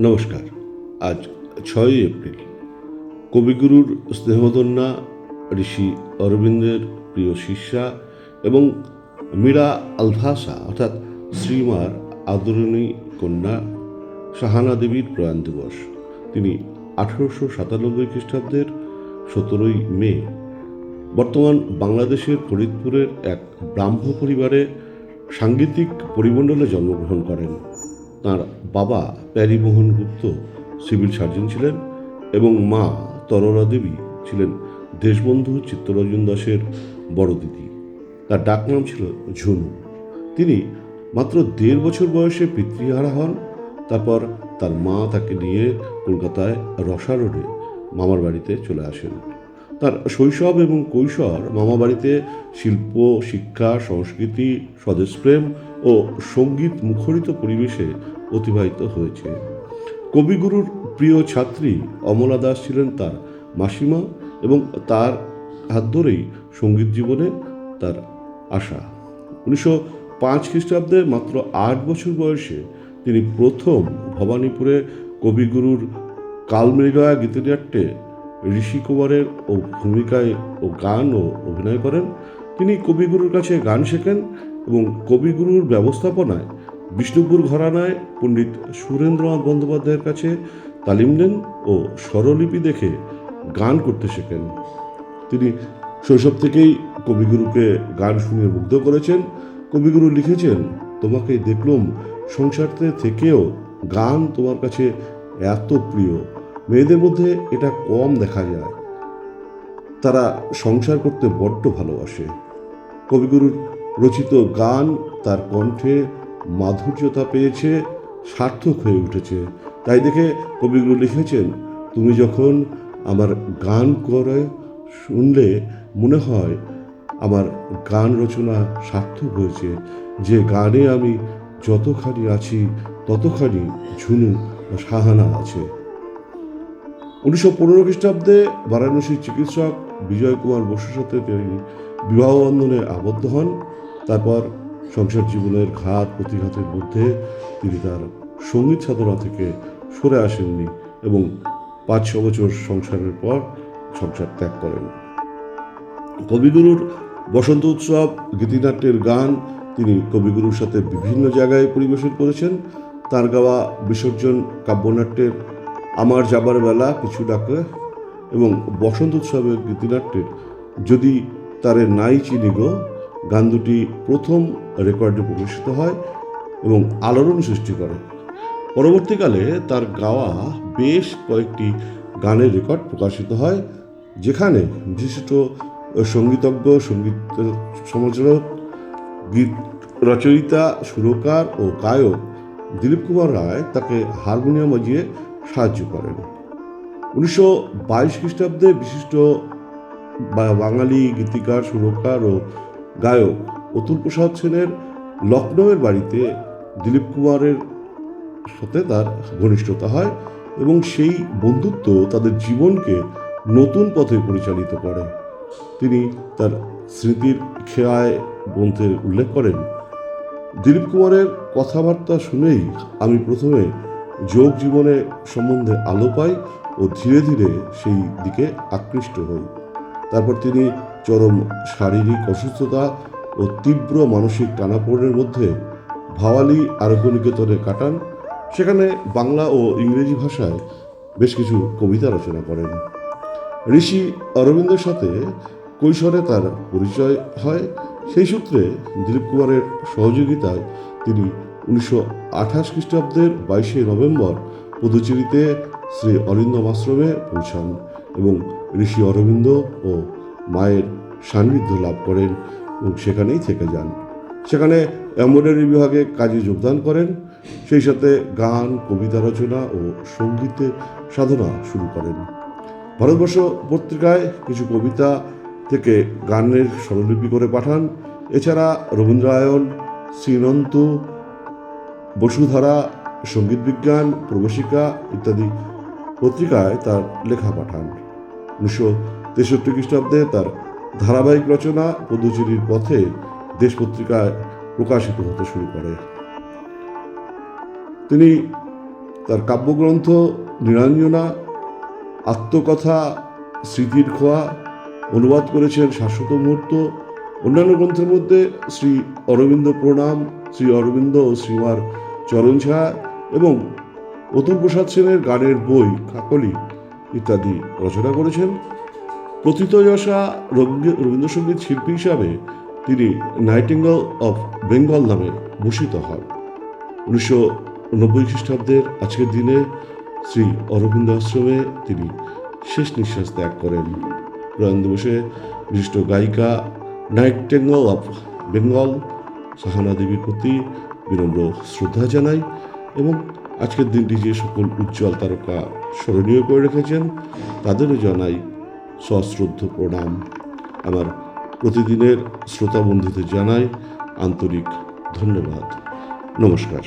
নমস্কার। আজ 6ই এপ্রিল। কবিগুরুর স্নেহধন্যা ঋষি অরবিন্দের প্রিয় শিষ্যা এবং মীরা আলভাসা অর্থাৎ শ্রীমার আদরণী কন্যা সাহানা দেবীর প্রয়াণ দিবস। তিনি 1897 খ্রিস্টাব্দের 17ই মে বর্তমান বাংলাদেশের ফরিদপুরের এক ব্রাহ্ম পরিবারে সাংগীতিক পরিমণ্ডলে জন্মগ্রহণ করেন। তাঁর বাবা প্যারীমোহন গুপ্ত সিভিল সার্জন ছিলেন এবং মা তরলা দেবী ছিলেন দেশবন্ধু চিত্তরঞ্জন দাসের বড় দিদি। তার ডাকনাম ছিল ঝুনু। তিনি মাত্র 1.5 বছর বয়সে পিতৃহারা হন। তারপর তার মা তাকে নিয়ে কলকাতায় রসা রোডে মামার বাড়িতে চলে আসেন। তার শৈশব এবং কৈশোর মামাবাড়িতে শিল্প, শিক্ষা, সংস্কৃতি, স্বদেশপ্রেম ও সঙ্গীত মুখরিত পরিবেশে অতিবাহিত হয়েছে। কবিগুরুর প্রিয় ছাত্রী অমলা দাস ছিলেন তার মাসিমা এবং তার হাত ধরেই সঙ্গীত জীবনে তার আশা। 1905 খ্রিস্টাব্দে মাত্র 8 বছর বয়সে তিনি প্রথম ভবানীপুরে কবিগুরুর কালমৃগা গীতিনাট্যে ঋষি কুমারের ভূমিকায় গান ও অভিনয় করেন। তিনি কবিগুরুর কাছে গান শেখেন এবং কবিগুরুর ব্যবস্থাপনায় বিষ্ণুপুর ঘরানায় পণ্ডিত সুরেন্দ্রনাথ বন্দ্যোপাধ্যায়ের কাছে তালিম নেন ও স্বরলিপি দেখে গান করতে শেখেন। তিনি শৈশব থেকেই কবিগুরুকে গান শুনিয়ে মুগ্ধ করেছেন। কবিগুরু লিখেছেন, তোমাকে দেখলুম সংসারতে থেকেও গান তোমার কাছে এত প্রিয়। মেয়েদের মধ্যে এটা কম দেখা যায়, তারা সংসার করতে বড্ড ভালোবাসে। কবিগুরুর রচিত গান তার কণ্ঠে মাধুর্যতা পেয়েছে, সার্থক হয়ে উঠেছে। তাই দেখে কবিগুরু লিখেছেন, তুমি যখন আমার গান করে শুনলে মনে হয় আমার গান রচনা সার্থক হয়েছে। যে গানে আমি যতখানি আছি ততখানি ঝুনু ও সাহানা আছে। 1915 খ্রিস্টাব্দে বারাণসীর চিকিৎসক বিজয় কুমার বসুর সাথে তিনি বিবাহ বন্ধনে আবদ্ধ হন। তারপর সংসার জীবনের ঘাত প্রতিঘাতের মধ্যে তিনি তার সঙ্গীত সাধনা থেকে সরে আসেননি এবং 5-6 বছর সংসারের পর সংসার ত্যাগ করেন। কবিগুরুর বসন্ত উৎসব গীতিনাট্যের গান তিনি কবিগুরুর সাথে বিভিন্ন জায়গায় পরিবেশন করেছেন। তার গাওয়া বিসর্জন কাব্যনাট্যের আমার যাবার বেলা পিছু ডাকে এবং বসন্ত উৎসবের গীতিনাট্যের যদি তারে নাই চিনি গো গান দুটি প্রথম রেকর্ডে প্রকাশিত হয় এবং আলোড়ন সৃষ্টি করে। পরবর্তীকালে তার গাওয়া বেশ কয়েকটি গানের রেকর্ড প্রকাশিত হয়, যেখানে বিশিষ্ট সঙ্গীতজ্ঞ, সঙ্গীত সমালোচক, গীত রচয়িতা, সুরকার ও গায়ক দিলীপ কুমার রায় তাকে হারমোনিয়াম বাজিয়ে সাহায্য করেন। 1922 খ্রিস্টাব্দে বিশিষ্ট বাঙালি গীতিকার, সুরকার ও গায়ক অতুল প্রসাদ সেনের লখনৌয়ের বাড়িতে দিলীপ কুমারের সাথে তার ঘনিষ্ঠতা হয় এবং সেই বন্ধুত্ব তাদের জীবনকে নতুন পথে পরিচালিত করে। তিনি তার স্মৃতির খেয়ায় গ্রন্থে উল্লেখ করেন, দিলীপ কুমারের কথাবার্তা শুনেই আমি প্রথমে যোগ জীবনে সম্বন্ধে আলো পাই ও ধীরে ধীরে সেই দিকে আকৃষ্ট হই। তারপর তিনি চরম শারীরিক অসুস্থতা ও তীব্র মানসিক টানাপোড়েনের মধ্যে ভাওয়ালি আরোগ্য নিকেতনে কাটান। সেখানে বাংলা ও ইংরেজি ভাষায় বেশ কিছু কবিতা রচনা করেন। ঋষি অরবিন্দের সাথে কৈশোরে তার পরিচয় হয়। সেই সূত্রে দিলীপ কুমারের সহযোগিতায় তিনি 1928 খ্রিস্টাব্দের 22 নভেম্বর পুদুচেরিতে শ্রী অরিন্দম আশ্রমে পৌঁছান এবং ঋষি অরবিন্দ ও মায়ের সান্নিধ্য লাভ করেন এবং সেখানেই থেকে যান। সেখানে এমব্রয়ডারি বিভাগে কাজে যোগদান করেন। সেই সাথে গান, কবিতা রচনা ও সঙ্গীতে সাধনা শুরু করেন। ভারতবর্ষ পত্রিকায় কিছু কবিতা থেকে গানের স্বরলিপি করে পাঠান। এছাড়া রবীন্দ্রায়ণ, শ্রীনন্তু, বসুধারা, সঙ্গীত বিজ্ঞান, প্রবেশিকা ইত্যাদি পত্রিকায় তার লেখা পাঠান। 1963 খ্রিস্টাব্দে তার ধারাবাহিক রচনা পদুচেরির পথে দেশ পত্রিকায় প্রকাশিত হতে শুরু করে। তিনি তার কাব্যগ্রন্থ নীলাঞ্জনা, আত্মকথা স্মৃতির খোয়া অনুবাদ করেছেন শাশ্বত মুহূর্ত। অন্যান্য গ্রন্থের মধ্যে শ্রী অরবিন্দ প্রণাম, শ্রী অরবিন্দ ও শ্রীমার চরণছায়া এবং অতুল প্রসাদ সেনের গানের বই কাকলি ইত্যাদি রচনা করেছেন। প্রথিতযশা রবীন্দ্রসঙ্গীত শিল্পী হিসাবে তিনি নাইটিঙ্গেল অফ বেঙ্গল নামে ভূষিত হন। 1990 খ্রিস্টাব্দের আজকের দিনে শ্রী অরবিন্দ আশ্রমে তিনি শেষ নিঃশ্বাস ত্যাগ করেন। প্রয়াণ দিবসে বিশিষ্ট গায়িকা নাইটিঙ্গেল অফ বেঙ্গল সাহানা দেবীর প্রতি বিনম্র শ্রদ্ধা জানাই এবং আজকের দিনটি যে সকল উজ্জ্বল তারকা স্মরণীয় করে রেখেছেন তাদেরও জানাই সশ্রদ্ধ প্রণাম। আমার প্রতিদিনের শ্রোতা বন্ধুদের জানাই আন্তরিক ধন্যবাদ। নমস্কার।